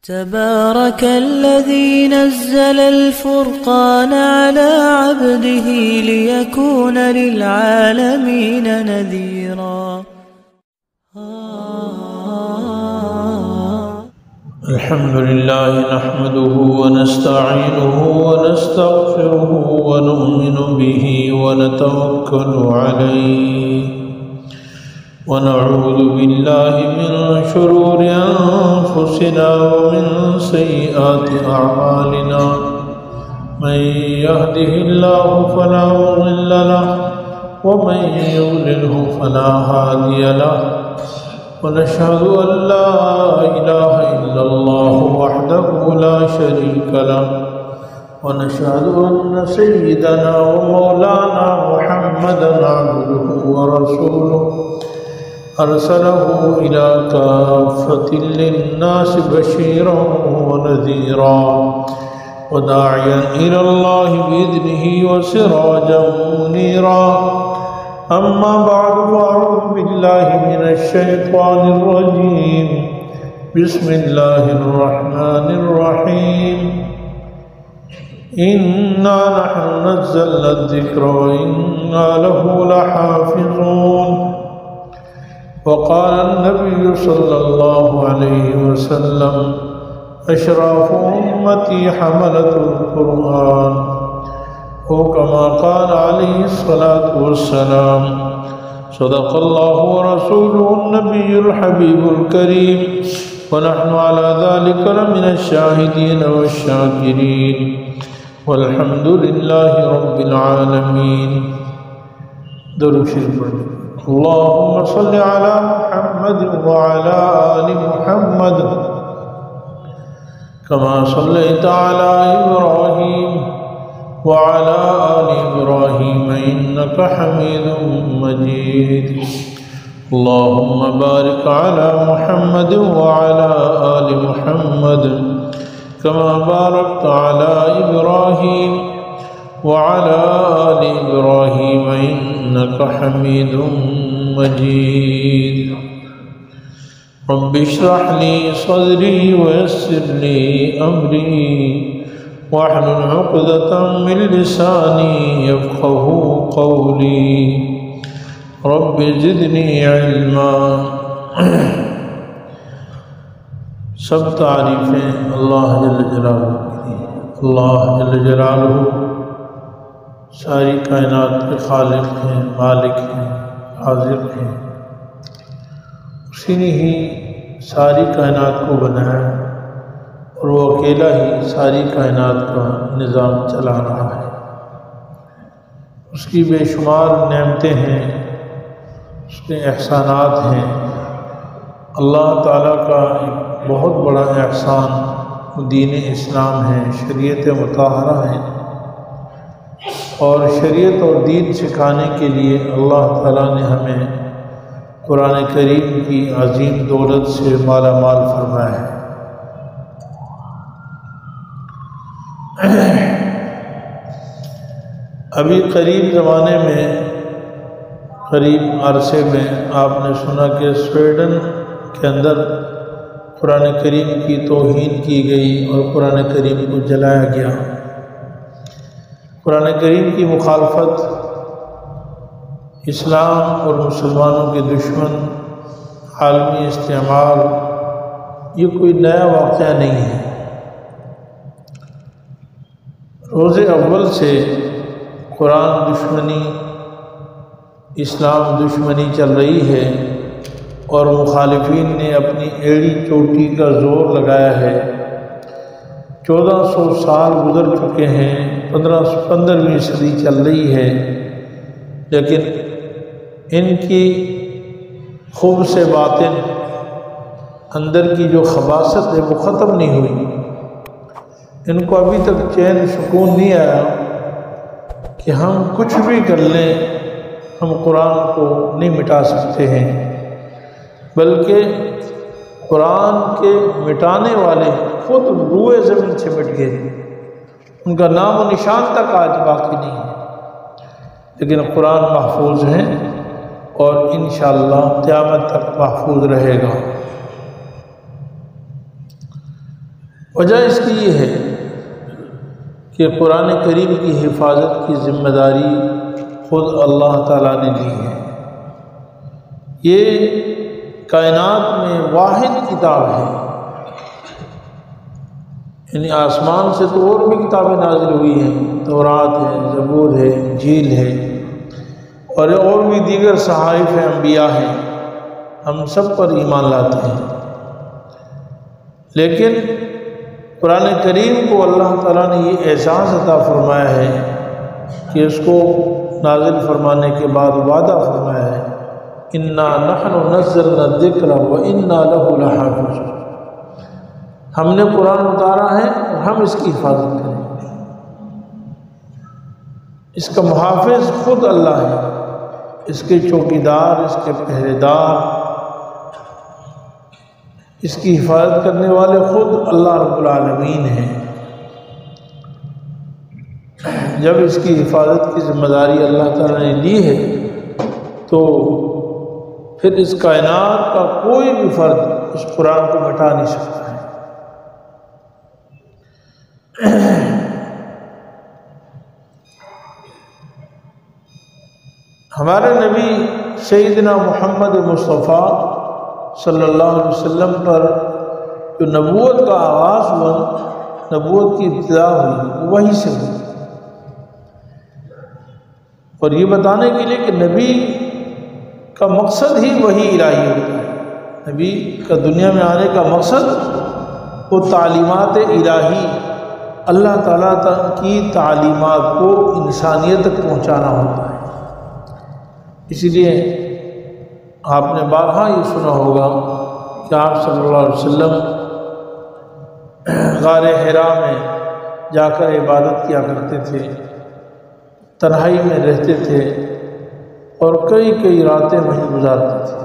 تبارك الذي نزل الفرقان على عبده ليكون للعالمين نذيرا. الحمد لله نحمده ونستعينه ونستغفره ونؤمن به ونتوكل عليه ونعوذ بالله من شرور أنفسنا ومن سيئات أعمالنا من يهده الله فلا مضل له ومن يضلله فلا هادي له ونشهد أن لا إله إلا الله وحده لا شريك له ونشهد أن سيدنا ومولانا محمدا عبده ورسوله أرسله إلى كافة للناس بشيرا ونذيرا وداعيا إلى الله بإذنه وسراجا منيرا. أما بعد فأعوذ بالله من الشيطان الرجيم. بسم الله الرحمن الرحيم. إنا نحن نزلنا الذكر وإنا له لحافظون. وقال النبي صلى الله عليه وسلم أشراف أمتي حملة القرآن، أو كما قال عليه الصلاة والسلام. صدق الله ورسوله النبي الحبيب الكريم، ونحن على ذلك لمن الشاهدين والشاكرين، والحمد لله رب العالمين. درود شریف پڑھیں. اللهم صل على محمد وعلى آل محمد كما صليت على إبراهيم وعلى آل إبراهيم إنك حميد مجيد. اللهم بارك على محمد وعلى آل محمد كما باركت على إبراهيم وعلى آل إبراهيم إنك حميد مجيد. رب اشرح لي صدري ويسر لي أمري واحلل عقدة من لساني يفقه قولي رب زدني علما. سب تعریفیں اللہ جل جلالہ کی. اللہ جل جلالہ ساری کائنات کے خالق ہیں، مالک ہیں، حاضر ہیں. اسی نے ہی ساری کائنات کو بنایا اور وہ اکیلا ہی ساری کائنات کا نظام چلا رہا ہے. اس کی بے شمار نعمتیں ہیں، اس کے احسانات ہیں. اللہ تعالیٰ کا ایک بہت بڑا احسان دین اسلام ہے، شریعت مطہرہ ہے. اور شریعت اور دین سکھانے کے لیے اللہ تعالیٰ نے ہمیں قرآن کریم کی عظیم دولت سے مالا مال فرمایا ہے. ابھی قریب زمانے میں، قریب عرصے میں آپ نے سنا کہ سویڈن کے اندر قرآن کریم کی توہین کی گئی اور قرآن کریم کو جلایا گیا. قرآن کریم کی مخالفت اسلام اور مسلمانوں کے دشمن، عالمی استعمار، یہ کوئی نیا واقعہ نہیں ہے. روز اول سے قرآن دشمنی، اسلام دشمنی چل رہی ہے اور مخالفین نے اپنی ایڑی چوٹی کا زور لگایا ہے. 1400 سال گزر چکے ہیں، 15ویں صدی چل رہی ہے، لیکن ان کی خوب سے باطن، اندر کی جو خباثت ہے وہ ختم نہیں ہوئی. ان کو ابھی تک چین سکون نہیں آیا کہ ہم کچھ بھی کر لیں ہم قرآن کو نہیں مٹا سکتے ہیں، بلکہ قرآن کے مٹانے والے خود روئے زمین سے مٹ گئے. ان کا نام و نشان تک آج باقی نہیں ہے، لیکن قرآن محفوظ ہے اور انشاءاللہ قیامت تک محفوظ رہے گا. وجہ اس کی یہ ہے کہ قرآن کریم کی حفاظت کی ذمہ داری خود اللہ تعالیٰ نے لی ہے۔ یہ کائنات میں واحد کتاب ہے، یعنی آسمان سے تو اور بھی کتابیں نازل ہوئی ہیں، تورات ہے، زبور ہے، انجیل ہے، اور بھی دیگر صحائف انبیاء ہیں، ہم سب پر ایمان لاتے ہیں۔ لیکن قرآن کریم کو اللہ تعالیٰ نے یہ اعزاز عطا فرمایا ہے کہ اس کو نازل فرمانے کے بعد وعدہ فرمایا ہے، اِنَّا نَحْنُ نَزَّلْنَا الذِّكْرَ وَإِنَّا لَهُ لَحَافِظُونَ، ہم نے قرآن اتارا ہے اور ہم اس کی حفاظت کریں گے۔ اس کا محافظ خود اللہ ہے، اس کے چوکیدار، اس کے پہرے دار، اس کی حفاظت کرنے والے خود اللہ رب العالمین ہیں۔ جب اس کی حفاظت کی ذمہ داری اللہ تعالیٰ نے لی ہے تو پھر اس کائنات کا کوئی بھی فرد اس قرآن کو مٹا نہیں سکتا ہے۔ ہمارے نبی سیدنا محمد مصطفیٰ صلی اللہ علیہ وسلم پر جو نبوت کا آغاز ہوا، نبوت کی ابتدا ہوئی، وہی سے ہوئی، اور یہ بتانے کے لیے کہ نبی کا مقصد ہی وہی الہی ہوتا ہے۔ نبی کا دنیا میں آنے کا مقصد وہ تعلیمات الہی، اللہ تعالیٰ کی تعلیمات کو انسانیت تک پہنچانا ہوتا ہے۔ اسی لیے آپ نے بارہا یہ سنا ہوگا کہ آپ صلی اللہ علیہ وسلم غار حرا میں جا کر عبادت کیا کرتے تھے، تنہائی میں رہتے تھے اور کئی راتیں وہیں گزارتے تھے۔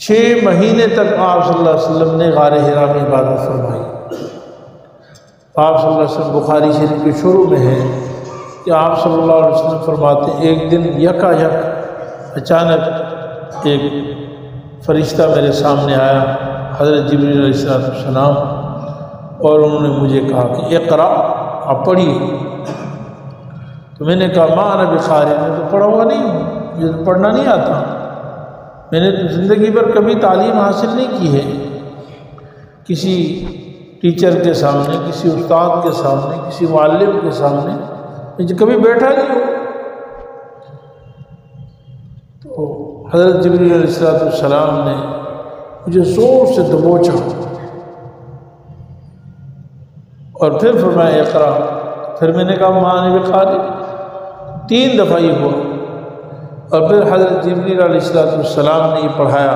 6 مہینے تک آپ صلی اللہ علیہ وسلم نے غار حرا میں عبادت فرمائی۔ آپ صلی اللہ علیہ وسلم بخاری شریف کے شروع میں ہے کہ آپ صلی اللہ علیہ وسلم فرماتے ہیں، ایک دن یکا یک اچانک ایک فرشتہ میرے سامنے آیا، حضرت جبریل علیہ السلام، اور انہوں نے مجھے کہا کہ اقرا، آپ پڑھیے۔ تو میں نے کہا ما انا بقاری، میں تو پڑھا ہوا نہیں ہوں، مجھے تو پڑھنا نہیں آتا، میں نے تو زندگی بھر کبھی تعلیم حاصل نہیں کی ہے، کسی ٹیچر کے سامنے، کسی استاد کے سامنے، کسی معلم کے سامنے میں کبھی بیٹھا نہیں ہوں۔ تو حضرت جبریل علیہ السلام نے مجھے زور سے دبوچا اور پھر فرمایا اقرا، پھر میں نے کہا ما انا بقاری، 3 دفعہ یہ ہوا، اور پھر حضرت جبریل علیہ السلام نے یہ پڑھایا،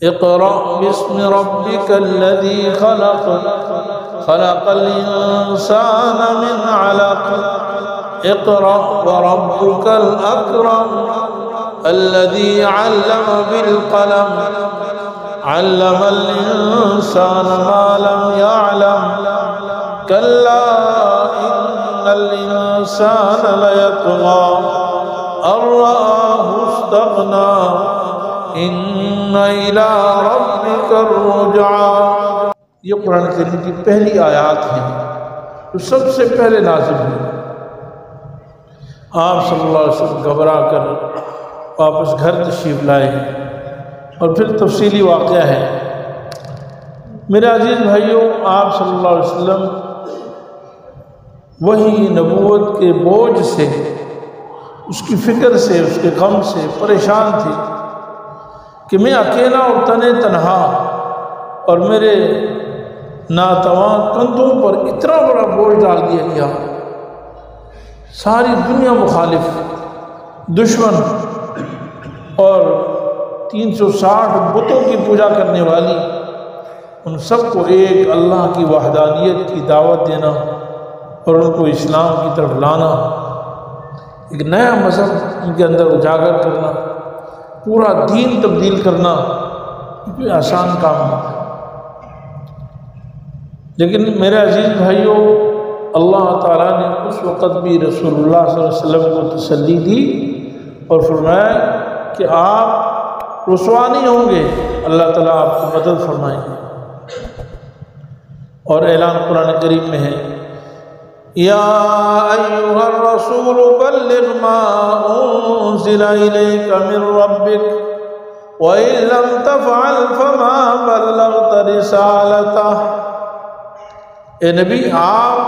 اقرأ باسم ربك الذي خلق، خلق الإنسان من علق، اقرأ وربك الأكرم الذي علم بالقلم، علم الإنسان ما لم يعلم، كلا إن الإنسان ليطغى أن رآه استغنى إن إلى ربك الرجعى۔ یہ قرآن کریم کی پہلی آیات ہیں جو سب سے پہلے نازل ہوئی۔ آپ صلی اللہ علیہ وسلم گھبرا کر واپس گھر تشریف لائے، اور پھر تفصیلی واقعہ ہے۔ میرے عزیز بھائیوں، آپ صلی اللہ علیہ وسلم وہی نبوت کے بوجھ سے، اس کی فکر سے، اس کے غم سے پریشان تھے کہ میں اکیلا اور تنہا، اور میرے ناتواں کندھوں پر اتنا بڑا بوجھ ڈال دیا گیا، ساری دنیا مخالف، دشمن، اور 360 بتوں کی پوجا کرنے والی، ان سب کو ایک اللہ کی وحدانیت کی دعوت دینا اور ان کو اسلام کی طرف لانا، ایک نیا مذہب ان کے اندر اجاگر کرنا، پورا دین تبدیل کرنا، یہ کوئی آسان کام نہیں تھا۔ لیکن میرے عزیز بھائیوں، اللہ تعالیٰ نے اس وقت بھی رسول اللہ صلی اللہ علیہ وسلم کو تسلی دی اور فرمایا کہ آپ رسوا نہیں ہوں گے، اللہ تعالیٰ آپ کو مدد فرمائیں گے۔ اور اعلان قرآن کریم میں ہے یا ایھا الرسول بلغ ما انزل الیک من ربک وَإِن لَّمْ تَفْعَلْ فَمَا بَلَّغْتَ رِسَالَتَهُ۔ اے نبی آپ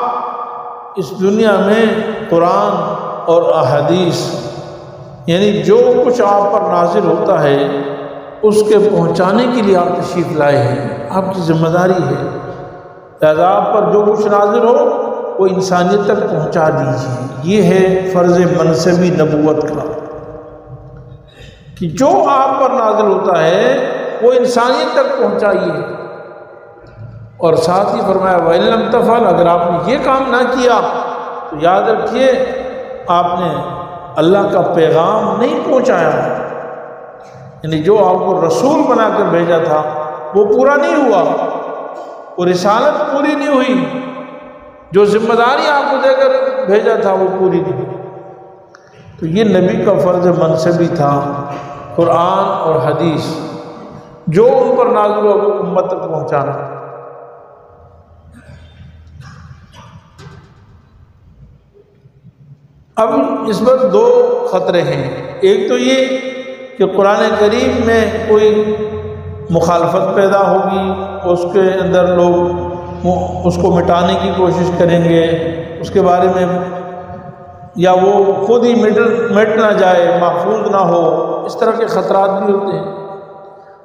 اس دنیا میں قرآن اور احادیث یعنی جو کچھ آپ پر نازل ہوتا ہے اس کے پہنچانے کے لیے آپ تشریف لائے ہیں، آپ کی ذمہ داری ہے، لہذا آپ پر جو کچھ نازل ہو وہ انسانیت تک پہنچا دیجیے۔ یہ ہے فرض منصبی نبوت کا کہ جو آپ پر نازل ہوتا ہے وہ انسانیت تک پہنچائیے، اور ساتھ ہی فرمایا وَإِن لَّمْ تَفْعَلْ، اگر آپ نے یہ کام نہ کیا تو یاد رکھیے آپ نے اللہ کا پیغام نہیں پہنچایا، یعنی جو آپ کو رسول بنا کر بھیجا تھا وہ پورا نہیں ہوا، وہ رسالت پوری نہیں ہوئی، جو ذمہ داری آپ کو دے کر بھیجا تھا وہ پوری نہیں ہوئی۔ تو یہ نبی کا فرض منصبی تھا، قرآن اور حدیث جو ان پر نازل ہوا وہ امت تک پہنچانا۔ اب اس پر دو خطرے ہیں، ایک تو یہ کہ قرآن کریم میں کوئی مخالفت پیدا ہوگی، اس کے اندر لوگ اس کو مٹانے کی کوشش کریں گے، اس کے بارے میں یا وہ خود ہی مٹ نہ جائے، محفوظ نہ ہو، اس طرح کے خطرات بھی ہوتے ہیں۔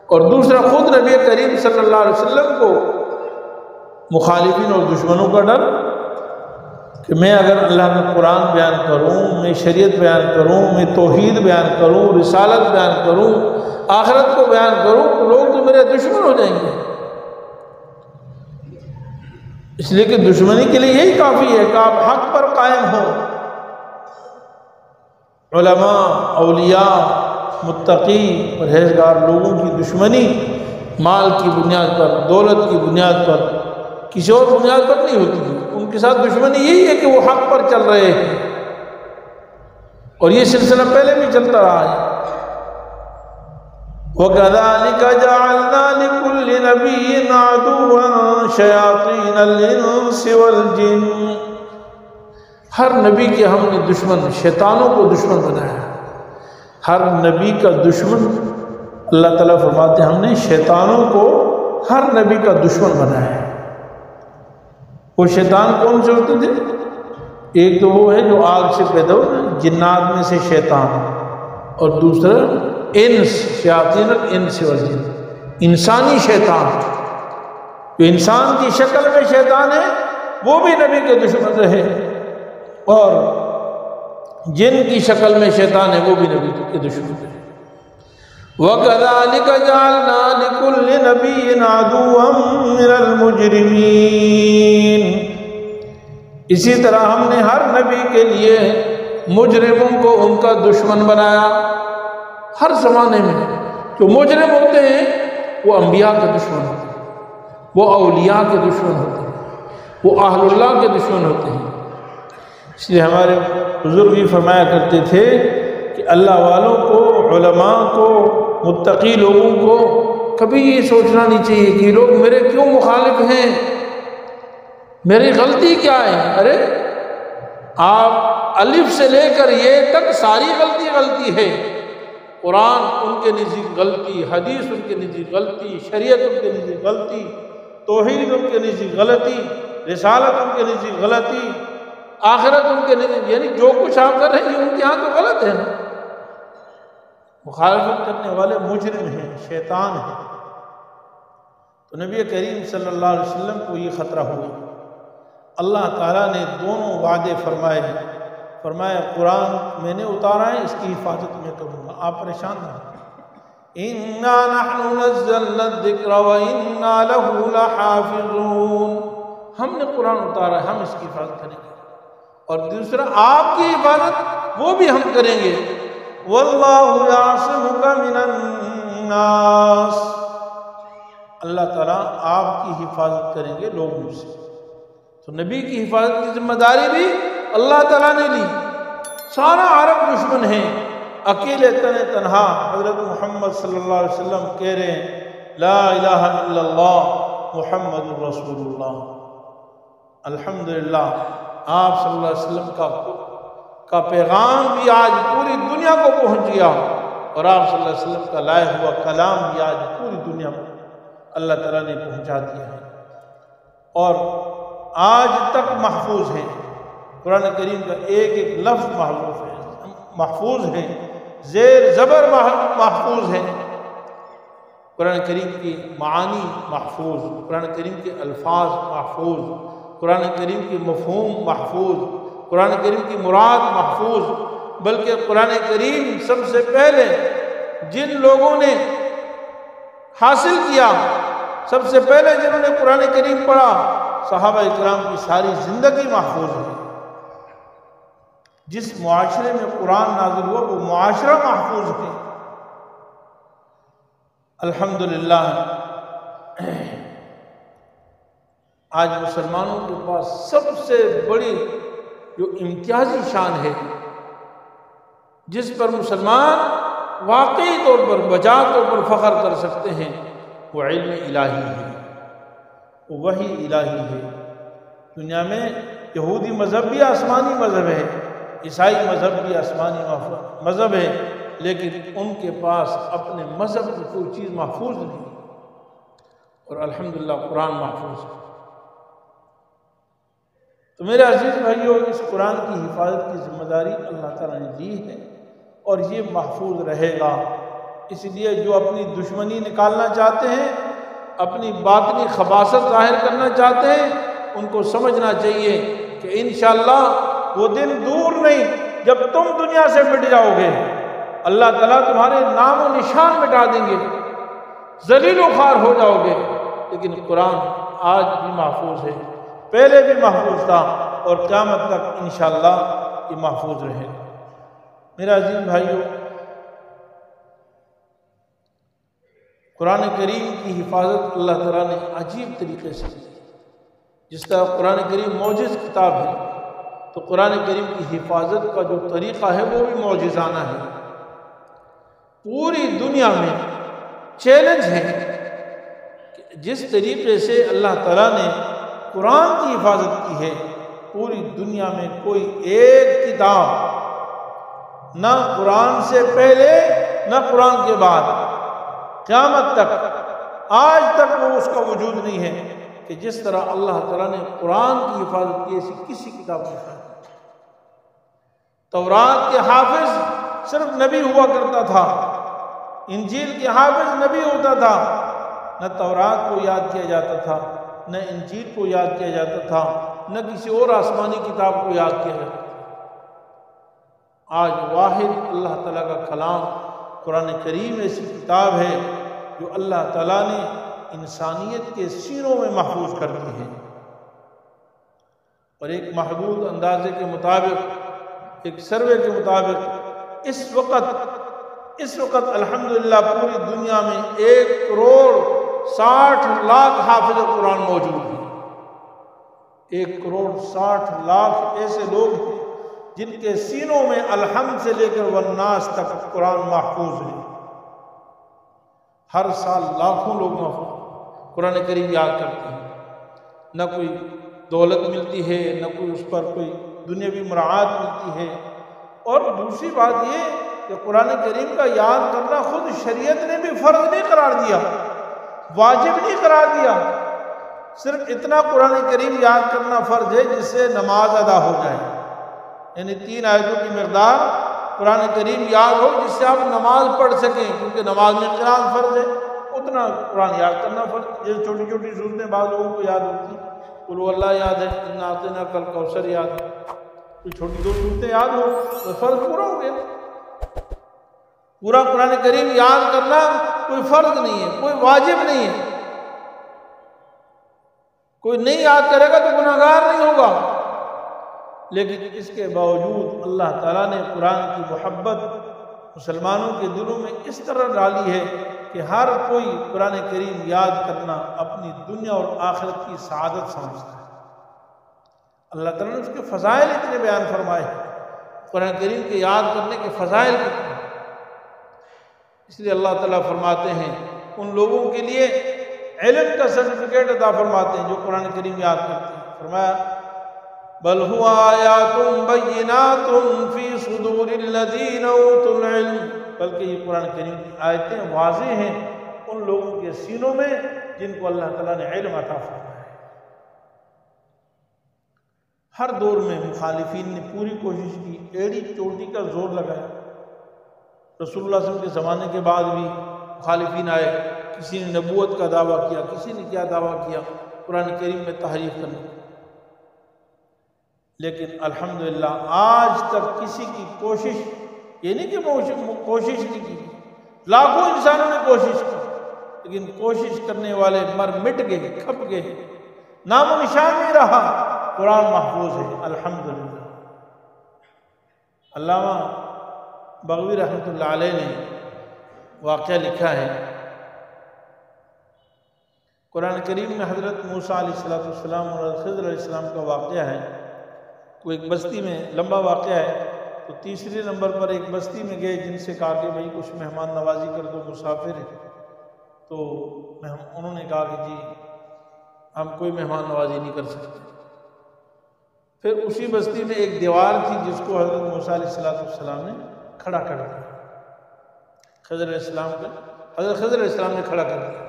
اور دوسرا خود نبی کریم صلی اللہ علیہ وسلم کو مخالفین اور دشمنوں کا ڈر کہ میں اگر اللہ کا قرآن بیان کروں، میں شریعت بیان کروں، میں توحید بیان کروں، رسالت بیان کروں، آخرت کو بیان کروں تو لوگ تو میرے دشمن ہو جائیں گے۔ اس لیے کہ دشمنی کے لیے یہی کافی ہے کہ آپ حق پر قائم ہو۔ علماء، اولیاء، متقی، پرہیزگار لوگوں کی دشمنی مال کی بنیاد پر، دولت کی بنیاد پر، کسی اور بنیاد پر نہیں ہوتی ہے، ان کے ساتھ دشمنی یہی ہے کہ وہ حق پر چل رہے ہیں، اور یہ سلسلہ پہلے بھی چلتا رہا ہے۔ وَكَذَلِكَ جَعَلْنَا لِكُلِّ نَبِيٍّ عَدُوًّا شَيَاطِينَ الْإِنسِ وَالْجِنِّ، ہر نبی کے ہم نے دشمن شیطانوں کو دشمن بنایا۔ ہر نبی کا دشمن اللہ تعالیٰ فرماتے ہیں ہم نے شیطانوں کو ہر نبی کا دشمن بنایا ہے۔ وہ شیطان کون سے ہوتے تھے؟ ایک تو وہ ہے جو آگ سے پیدا ہو، جنات میں سے شیطان، اور دوسرا انس، شیاطین الانس والجن، انسانی شیطان، جو انسان کی شکل میں شیطان ہے وہ بھی نبی کے دشمن رہے، اور جن کی شکل میں شیطان ہے وہ بھی نبی کے دشمن رہے۔ وَكَذَلِكَ جَعَلْنَا لِكُلِّ نَبِيٍّ عَدُوًّا مِّنَ الْمُجْرِمِينَ، اسی طرح ہم نے ہر نبی کے لیے مجرموں کو ان کا دشمن بنایا۔ ہر زمانے میں جو مجرم ہوتے ہیں وہ انبیاء کے دشمن ہوتے ہیں، وہ اولیاء کے دشمن ہوتے ہیں، وہ اہل اللہ کے دشمن ہوتے ہیں۔ اس لیے ہمارے بزرگ بھی فرمایا کرتے تھے کہ اللہ والوں کو، علماء کو، متقی لوگوں کو کبھی یہ سوچنا نہیں چاہیے کہ یہ لوگ میرے کیوں مخالف ہیں، میری غلطی کیا ہے۔ ارے آپ الف سے لے کر یہ تک ساری غلطی ہے۔ قرآن ان کے نزدیک غلطی، حدیث ان کے نزدیک غلطی، شریعت ان کے نزدیک غلطی، توحید ان کے نزدیک غلطی، رسالت ان کے نزدیک غلطی، آخرت ان کے نزدیک، یعنی جو کچھ آپ کر رہے ہیں ان کے ہاں تو غلط ہے نا۔ مخالفت کرنے والے مجرم ہیں، شیطان ہیں۔ تو نبی کریم صلی اللہ علیہ وسلم کو یہ خطرہ ہوا۔ اللہ تعالیٰ نے دونوں وعدے فرمائے ہیں، فرمایا قرآن میں نے اتارا ہے، اس کی حفاظت میں کروں گا، آپ پریشان نہ ہوں۔ اِنَّا نَحْنُ نَزَّلْنَا الذِّكْرَ وَإِنَّا لَهُ لَحَافِظُونَ، ہم نے قرآن اتارا ہے، ہم اس کی حفاظت کریں گے، اور دوسرا آپ کی حفاظت وہ بھی ہم کریں گے۔ وَاللَّهُ يَعْصِمُكَ مِنَ النَّاسِ، اللہ تعالیٰ آپ کی حفاظت کریں گے لوگوں سے۔ تو نبی کی حفاظت کی ذمہ داری بھی اللہ تعالیٰ نے لی۔ سارا عرب دشمن ہے، اکیلے تنہا حضرت محمد صلی اللہ علیہ وسلم کہہ رہے ہیں لا الہ الا اللہ محمد الرسول اللہ۔ الحمدللہ آپ صلی اللہ علیہ وسلم کا پیغام بھی آج پوری دنیا کو پہنچ گیا، اور آپ صلی اللہ علیہ وسلم کا لایا ہوا کلام بھی آج پوری دنیا کو اللہ تعالیٰ نے پہنچا دیا ہے، اور آج تک محفوظ ہے۔ قرآن کریم کا ایک ایک لفظ محفوظ ہے، زیر زبر محفوظ ہے، قرآن کریم کی معانی محفوظ، قرآن کریم کے الفاظ محفوظ، قرآن کریم کی مفہوم محفوظ، قرآن کریم کی مراد محفوظ۔ بلکہ قرآن کریم سب سے پہلے جن لوگوں نے حاصل کیا، سب سے پہلے جنہوں نے قرآن کریم پڑھا، صحابہ اکرام کی ساری زندگی محفوظ ہے۔ جس معاشرے میں قرآن نازل ہوا وہ معاشرہ محفوظ ہے۔ الحمدللہ آج مسلمانوں کے پاس سب سے بڑی جو امتیازی شان ہے، جس پر مسلمان واقعی طور پر بجا طور پر فخر کر سکتے ہیں، وہ علم الہی ہے، وہ وحی الہی ہے۔ دنیا میں یہودی مذہب بھی آسمانی مذہب ہے، عیسائی مذہب بھی آسمانی مذہب ہے، لیکن ان کے پاس اپنے مذہب کی کوئی چیز محفوظ نہیں، اور الحمدللہ قرآن محفوظ ہے۔ تو میرے عزیز بھائیو، اس قرآن کی حفاظت کی ذمہ داری اللہ تعالیٰ نے لی ہے، اور یہ محفوظ رہے گا۔ اس لیے جو اپنی دشمنی نکالنا چاہتے ہیں، اپنی باطنی خباثت ظاہر کرنا چاہتے ہیں، ان کو سمجھنا چاہیے کہ انشاءاللہ وہ دن دور نہیں جب تم دنیا سے مٹ جاؤ گے، اللہ تعالیٰ تمہارے نام و نشان مٹا دیں گے، ذلیل و خوار ہو جاؤ گے، لیکن قرآن آج بھی محفوظ ہے، پہلے بھی محفوظ تھا، اور قیامت تک انشاءاللہ یہ محفوظ رہے گا۔ میرا عزیز بھائیو، قرآن کریم کی حفاظت اللہ تعالیٰ نے عجیب طریقے سے کی۔ جس طرح قرآن کریم معجز کتاب ہے، تو قرآن کریم کی حفاظت کا جو طریقہ ہے وہ بھی معجزانہ ہے۔ پوری دنیا میں چیلنج ہے کہ جس طریقے سے اللہ تعالیٰ نے قرآن کی حفاظت کی ہے، پوری دنیا میں کوئی ایک کتاب، نہ قرآن سے پہلے نہ قرآن کے بعد، قیامت تک آج تک وہ اس کا وجود نہیں ہے کہ جس طرح اللہ تعالیٰ نے قرآن کی حفاظت کی، ایسی کسی کتاب کی حفاظت نہیں۔ تورات کے حافظ صرف نبی ہوا کرتا تھا، انجیل کے حافظ نبی ہوتا تھا، نہ تورات کو یاد کیا جاتا تھا، نہ انجیل کو یاد کیا جاتا تھا، نہ کسی اور آسمانی کتاب کو یاد کیا جاتا تھا۔ آج واحد اللہ تعالیٰ کا کلام قرآن کریم ایسی کتاب ہے جو اللہ تعالیٰ نے انسانیت کے سینوں میں محفوظ کر دی ہے، اور ایک محدود اندازے کے مطابق، ایک سروے کے مطابق اس وقت الحمدللہ پوری دنیا میں 1,60,00,000 حافظ قرآن موجود ہیں۔ 1,60,00,000 ایسے لوگ ہیں جن کے سینوں میں الحمد سے لے کر والناس تک قرآن محفوظ ہے۔ ہر سال لاکھوں لوگ قرآن کریم یاد کرتے ہیں، نہ کوئی دولت ملتی ہے، نہ کوئی اس پر کوئی دنیاوی مراعات ملتی ہے۔ اور دوسری بات یہ کہ قرآن کریم کا یاد کرنا خود شریعت نے بھی فرض نہیں قرار دیا، واجب نہیں قرار دیا، صرف اتنا قرآن کریم یاد کرنا فرض ہے جس سے نماز ادا ہو جائے، یعنی 3 آیتوں کی مقدار قرآن کریم یاد ہو جس سے آپ نماز پڑھ سکیں، کیونکہ نماز میں قرآن فرض ہے، اتنا قرآن یاد کرنا فرض۔ جیسے چھوٹی چھوٹی صورتیں بعض لوگوں کو یاد ہوتی ہیں، قل هو اللہ یاد ہے، انا اعطیناک الکوثر یاد ہے، کوئی چھوٹی 2 صورتیں یاد ہو تو فرض پورا ہو گیا۔ پورا قرآن کریم یاد کرنا کوئی فرض نہیں ہے، کوئی واجب نہیں ہے، کوئی نہیں یاد کرے گا تو گناہگار نہیں ہوگا، لیکن اس کے باوجود اللہ تعالیٰ نے قرآن کی محبت مسلمانوں کے دلوں میں اس طرح ڈالی ہے کہ ہر کوئی قرآن کریم یاد کرنا اپنی دنیا اور آخرت کی سعادت سمجھتا ہے۔ اللہ تعالیٰ نے اس کے فضائل اتنے بیان فرمائے، قرآن کریم کے یاد کرنے کے فضائل کتنے، اس لیے اللہ تعالیٰ فرماتے ہیں ان لوگوں کے لیے علم کا سرٹیفکیٹ عطا فرماتے ہیں جو قرآن کریم یاد کرتے ہیں۔ فرمایا بل هو آیات بینات فی صدور الذین اوتوا العلم، بلکہ یہ قرآن کریم کی آیتیں واضح ہیں ان لوگوں کے سینوں میں جن کو اللہ تعالیٰ نے علم عطا فرمایا ہے۔ ہر دور میں مخالفین نے پوری کوشش کی، ایڑی چوٹی کا زور لگایا۔ رسول اللہ صلی اللہ علیہ وسلم کے زمانے کے بعد بھی مخالفین آئے، کسی نے نبوت کا دعویٰ کیا، کسی نے کیا دعویٰ کیا قرآن کریم میں تحریف کرنے کا، لیکن الحمدللہ آج تک کسی کی کوشش، یہ نہیں کہ کوشش نہیں کی، لاکھوں انسانوں نے کوشش کی، لیکن کوشش کرنے والے مر مٹ گئے، کھپ گئے، نام و نشان نہیں رہا، قرآن محفوظ ہے الحمدللہ۔ علامہ بغوی رحمۃ اللہ علیہ نے واقعہ لکھا ہے، قرآن کریم میں حضرت موسیٰ علیہ السلام اور خضر علیہ السلام کا واقعہ ہے۔ وہ ایک بستی میں، لمبا واقعہ ہے، تو تیسرے نمبر پر ایک بستی میں گئے جن سے کہا کہ بھئی کچھ مہمان نوازی کر دو، مسافر ہے۔ تو انہوں نے کہا کہ جی ہم کوئی مہمان نوازی نہیں کر سکتے۔ پھر اسی بستی میں ایک دیوار تھی جس کو حضرت موسیٰ علیہ السلام نے کھڑا کر دیا، خضر علیہ السلام کو حضرت خضر علیہ السلام نے کھڑا کر دیا،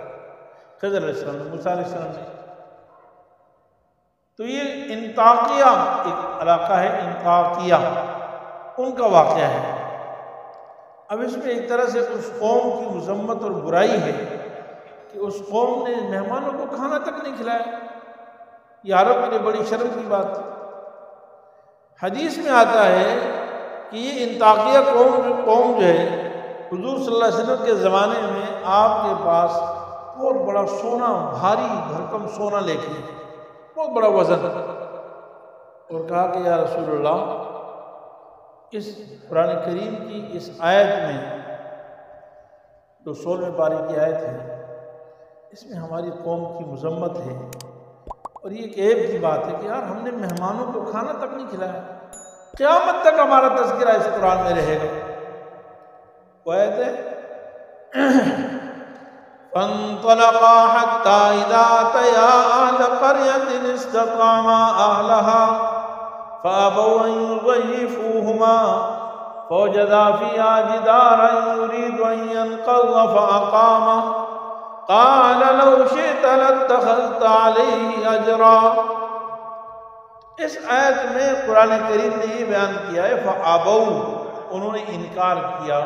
خضر علیہ السلام نے، موسیٰ علیہ السلام نے۔ تو یہ انطاکیہ ایک علاقہ ہے، انطاکیہ ان کا واقعہ ہے۔ اب اس میں ایک طرح سے اس قوم کی مذمت اور برائی ہے کہ اس قوم نے مہمانوں کو کھانا تک نہیں کھلایا۔ یہ عرب کے لیے بڑی شرم کی بات تھی۔ حدیث میں آتا ہے کہ یہ انطاکیہ قوم جو ہے حضور صلی اللہ علیہ وسلم کے زمانے میں آپ کے پاس بہت بڑا سونا، بھاری بھرکم سونا لے کے، بہت بڑا وزن، اور کہا کہ یا رسول اللہ اس قرآن کریم کی اس آیت میں جو 16ویں پارے کی آیت ہے اس میں ہماری قوم کی مذمت ہے، اور یہ ایک عیب کی بات ہے کہ یار ہم نے مہمانوں کو کھانا تک نہیں کھلایا، قیامت تک ہمارا تذکرہ اس قرآن میں رہے گا۔ وہ آیت ہے فانطلقا حتى إذا أتيا أهل قرية استطعما أهلها فأبوا أن يضيفوهما فوجدا فيها جدارا يريد أن ينقض فأقامه قال لو شئت لاتخذت عليه أجرا۔ اس آیت میں قرآن کریم نے یہ بیان کیا ہے فأبوا، انہوں نے انکار کیا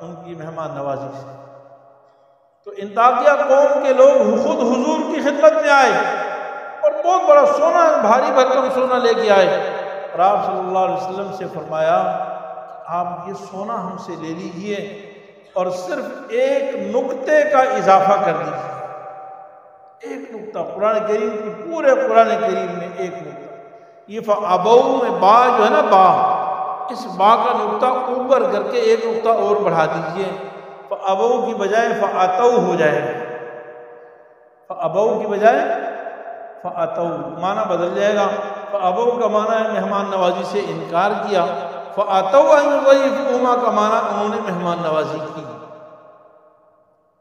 ان کی مہمان نوازی سے۔ تو انطاکیہ قوم کے لوگ خود حضور کی خدمت میں آئے اور بہت بڑا سونا، بھاری بھرکم سونا لے کے آئے، اور آپ صلی اللہ علیہ وسلم سے فرمایا آپ یہ سونا ہم سے لے لیجئے اور صرف ایک نقطے کا اضافہ کر دیجیے، ایک نقطہ، قرآن کریم کی پورے قرآن کریم میں ایک نقطہ۔ یہ فَأَبَوْا میں با جو ہے نا، با، اس با کا نقطہ اوپر کر کے ایک نقطہ اور بڑھا دیجئے، فَأَبَوْا کی بجائے فَأَتَوْا ہو جائے گا، فَأَبَوْا کی بجائے فَأَتَوْا، معنی بدل جائے گا۔ فَأَبَوْا کا معنی ہے مہمان نوازی سے انکار کیا، فَأَتَوْا أَن يُضَيِّفُوهُمَا کا معنی انہوں نے مہمان نوازی کی۔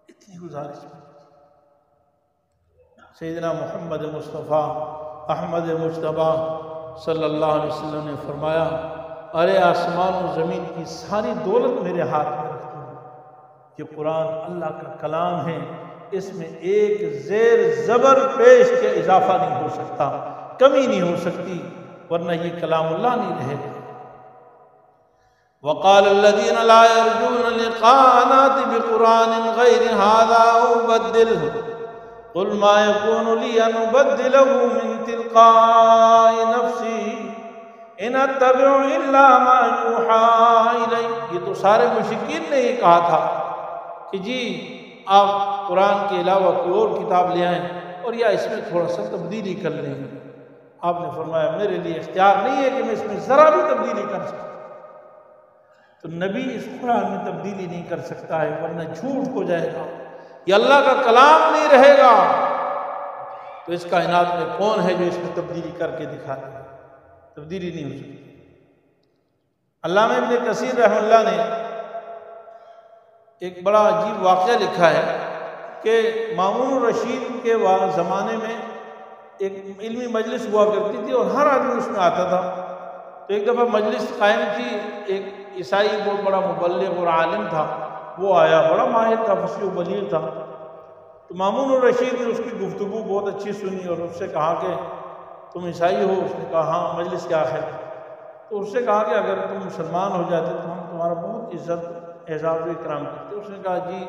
اتنی گزارش میں سیدنا محمد مصطفیٰ احمد مجتبیٰ صلی اللہ علیہ وسلم نے فرمایا ارے آسمان و زمین کی ساری دولت میرے ہاتھ میں رکھ دو، یہ قرآن اللہ کا کلام ہے، اس میں ایک زیر زبر پیش کے اضافہ نہیں ہو سکتا، کمی نہیں ہو سکتی، ورنہ یہ کلام اللہ نہیں رہے گا۔ وقال الذين لا يرجون لقاءنا بقرآن غير هذا أو بدله قل ما يكون لي أن أبدله من تلقاء نفسي إن أتبع إلا ما يوحى إلي۔ یہ تو سارے مشرکین نے یہ کہا تھا کہ جی آپ قرآن کے علاوہ کوئی اور کتاب لے آئیں اور یا اس میں تھوڑا سا تبدیلی کر لیں۔ آپ نے فرمایا میرے لیے اختیار نہیں ہے کہ میں اس میں ذرا بھی تبدیلی کر سکتا، تو نبی اس قرآن میں تبدیلی نہیں کر سکتا ہے، ورنہ جھوٹ ہو جائے گا، یہ اللہ کا کلام نہیں رہے گا۔ تو اس کائنات میں کون ہے جو اس میں تبدیلی کر کے دکھا دے؟ تبدیلی نہیں ہو سکتی۔ علامہ ابن کثیر رحمہ اللہ نے ایک بڑا عجیب واقعہ لکھا ہے کہ مامون الرشید کے زمانے میں ایک علمی مجلس ہوا کرتی تھی اور ہر آدمی اس میں آتا تھا۔ تو ایک دفعہ مجلس قائم تھی، ایک عیسائی بہت بڑا مبلغ اور عالم تھا، وہ آیا، بڑا ماہر تھا، فصیح و بلیغ تھا۔ تو مامون الرشید نے اس کی گفتگو بہت اچھی سنی اور اس سے کہا کہ تم عیسائی ہو؟ اس نے کہا ہاں، مجلس کے آخر۔ تو اس سے کہا کہ اگر تم مسلمان ہو جاتے تو ہم تمہارا بہت عزت اعزاز و اکرام کرتے۔ اس نے کہا جی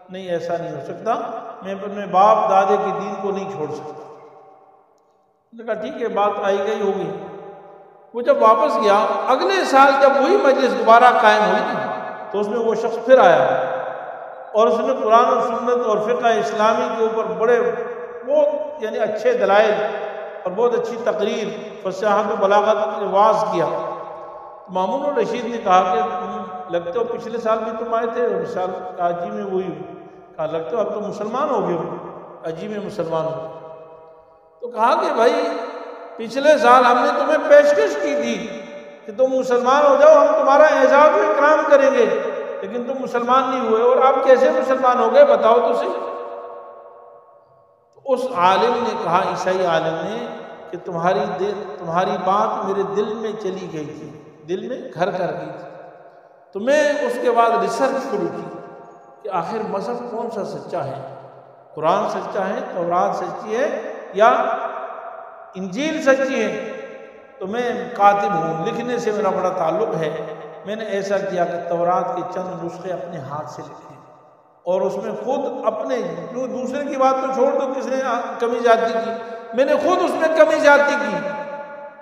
نہیں، ایسا نہیں ہو سکتا، میں اپنے باپ دادے کے دین کو نہیں چھوڑ سکتا۔ اس نے کہا ٹھیک ہے، بات آئی گئی ہوگی۔ وہ جب واپس گیا، اگلے سال جب وہی مجلس دوبارہ قائم ہوئی نا، تو اس میں وہ شخص پھر آیا اور اس نے قرآن و سنت اور فقہ اسلامی کے اوپر بڑے بہت یعنی اچھے دلائل اور بہت اچھی تقریر، فصاحت و بلاغت سے واعظ کیا۔ مامون الرشید نے کہا کہ تم لگتے ہو پچھلے سال بھی تم آئے تھے، اور اس سال کہا جی میں وہی ہوں۔ کہا لگتے ہو اب تو مسلمان ہو گئے ہو؟ کہا جی میں مسلمان ہوں۔ تو کہا کہ بھائی پچھلے سال ہم نے تمہیں پیشکش کی تھی کہ تم مسلمان ہو جاؤ، ہم تمہارا اعزاز و اکرام کریں گے، لیکن تم مسلمان نہیں ہوئے، اور آپ کیسے مسلمان ہو گئے بتاؤ تو صحیح۔ اس عالم نے کہا، عیسائی عالم نے، کہ تمہاری بات میرے دل میں چلی گئی تھی، دل میں گھر کر گئی تھی۔ تو میں اس کے بعد ریسرچ شروع کی کہ آخر مذہب کون سا سچا ہے، قرآن سچا ہے، تورات سچی ہے یا انجیل سچی ہے؟ تو میں کاتب ہوں، لکھنے سے میرا بڑا تعلق ہے۔ میں نے ایسا کیا کہ تورات کے چند نسخے اپنے ہاتھ سے لکھے اور اس میں خود اپنے، دوسرے کی بات تو چھوڑ دو کس نے کمی زیادتی کی، میں نے خود اس میں کمی زیادتی کی،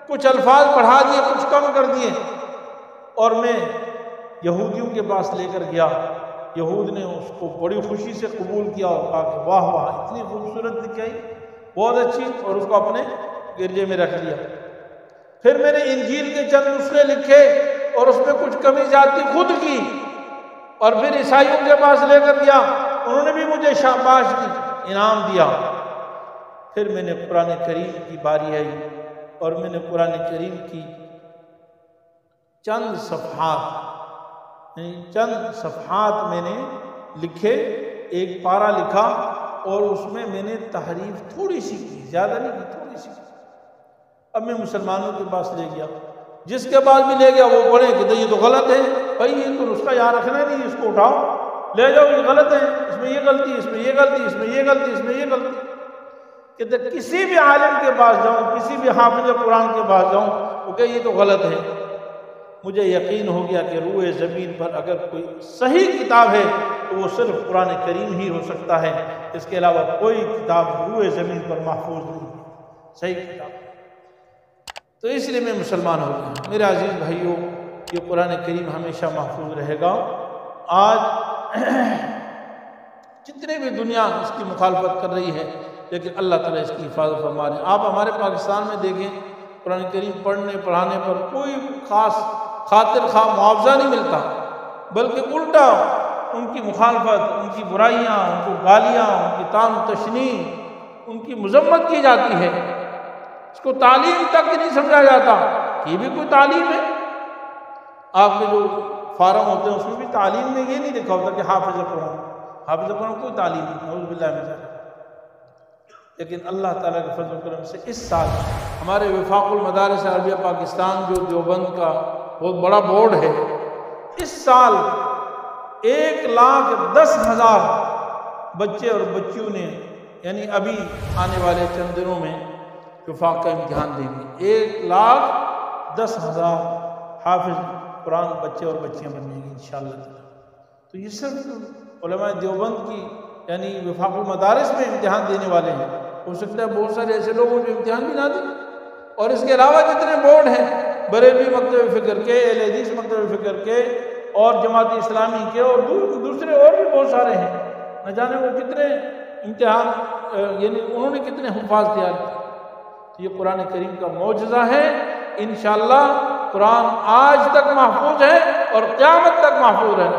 کچھ الفاظ بڑھا دیے، کچھ کم کر دیے، اور میں یہودیوں کے پاس لے کر گیا۔ یہود نے اس کو بڑی خوشی سے قبول کیا اور کہا کہ واہ واہ، اتنی خوبصورت لکھائی، بہت اچھی، اور اس کو اپنے گرجے میں رکھ لیا۔ پھر میں نے انجیل کے چند نسخے لکھے اور اس میں کچھ کمی زیادتی خود کی، اور پھر عیسائیوں کے پاس لے کر گیا، انہوں نے بھی مجھے شاباش دی، انعام دیا۔ پھر میں نے قرآن کریم کی باری آئی اور میں نے قرآن کریم کی چند صفحات میں نے لکھے، ایک پارہ لکھا اور اس میں نے تحریف تھوڑی سی کی، زیادہ نہیں کی، تھوڑی سی کی۔ اب میں مسلمانوں کے پاس لے گیا، جس کے پاس بھی لے گیا وہ پڑھے کہ یہ تو غلط ہے، بھائی یہ تو نسخہ یہاں رکھنا نہیں، اس کو اٹھاؤ لے جاؤ، یہ غلط ہے، اس میں یہ غلطی، اس میں یہ غلطی، اس میں یہ غلطی، اس میں یہ غلطی۔ کہ کسی بھی عالم کے پاس جاؤں، کسی بھی حافظ قرآن کے پاس جاؤں، وہ کہ یہ تو غلط ہے۔ مجھے یقین ہو گیا کہ روئے زمین پر اگر کوئی صحیح کتاب ہے تو وہ صرف قرآن کریم ہی ہو سکتا ہے، اس کے علاوہ کوئی کتاب روئے زمین پر محفوظ نہیں ہے، صحیح کتاب۔ تو اس لیے میں مسلمان ہو گیا۔ میرے عزیز بھائیوں، یہ قرآن کریم ہمیشہ محفوظ رہے گا۔ آج جتنے بھی دنیا اس کی مخالفت کر رہی ہے، لیکن اللہ تعالیٰ اس کی حفاظت فرما رہے ہیں۔ آپ ہمارے پاکستان میں دیکھیں، قرآن کریم پڑھنے پڑھانے پر کوئی خاص خاطر خواہ معاوضہ نہیں ملتا، بلکہ الٹا ان کی مخالفت، ان کی برائیاں، ان کو گالیاں، ان کی طعن و تشنیع، ان کی مذمت کی جاتی ہے۔ اس کو تعلیم تک نہیں سمجھا جاتا کہ یہ بھی کوئی تعلیم ہے۔ آپ کے جو فارم ہوتے ہیں اس میں بھی تعلیم میں یہ نہیں لکھا ہوتا کہ حافظ قرآن کوئی تعلیم نہیں، نعوذ باللہ من ذالک۔ لیکن اللہ تعالیٰ کے فضل و کرم سے اس سال ہمارے وفاق المدارس عربیہ پاکستان جو دیوبند کا بہت بڑا بورڈ ہے، اس سال 1,10,000 بچے اور بچیوں نے یعنی ابھی آنے والے چند دنوں میں وفاق کا امتحان دیں گے۔ 1,10,000 حافظ قرآن بچے اور بچیاں بنیں گی انشاءاللہ تعالیٰ۔ تو یہ صرف علماء دیوبند کی یعنی وفاق المدارس میں امتحان دینے والے ہیں۔ ہو سکتا ہے بہت سارے ایسے لوگ جو امتحان بھی نہ دیں، اور اس کے علاوہ جتنے بورڈ ہیں، بریلوی مکتب فکر کے، اہل حدیث مکتب فکر کے، اور جماعت اسلامی کے، اور دوسرے اور بھی بہت سارے ہیں، نہ جانے وہ کتنے امتحان یعنی انہوں نے کتنے حفاظ تیار کیے۔ تو یہ قرآن کریم کا معجزہ ہے۔ انشاءاللہ قرآن آج تک محفوظ ہے اور قیامت تک محفوظ ہے۔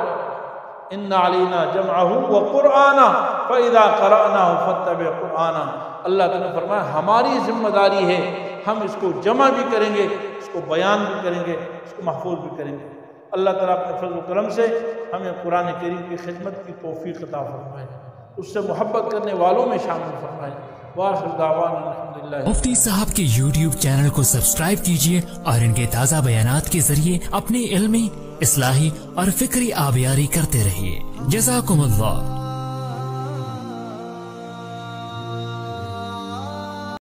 ان علینا جمعہ وقرآنہ فاذا قرأناہ فاتبع قرآنہ۔ اللہ تعالیٰ نے فرمایا ہماری ذمہ داری ہے، ہم اس کو جمع بھی کریں گے، اس کو بیان بھی کریں گے، اس کو محفوظ بھی کریں گے۔ اللہ تعالیٰ اپنے فضل و کرم سے ہمیں قرآن کریم کی خدمت کی توفیق عطا فرمائے۔ اس سے محبت کرنے والوں میں شامل فرمائے۔ وآخر دعوانا الحمدللہ۔ مفتی صاحب کے YouTube چینل کو سبسکرائب کیجئے اور ان کے تازہ بیانات کے ذریعے اپنی علمی، اصلاحی اور فکری آبیاری کرتے رہیے۔ جزاکم اللہ۔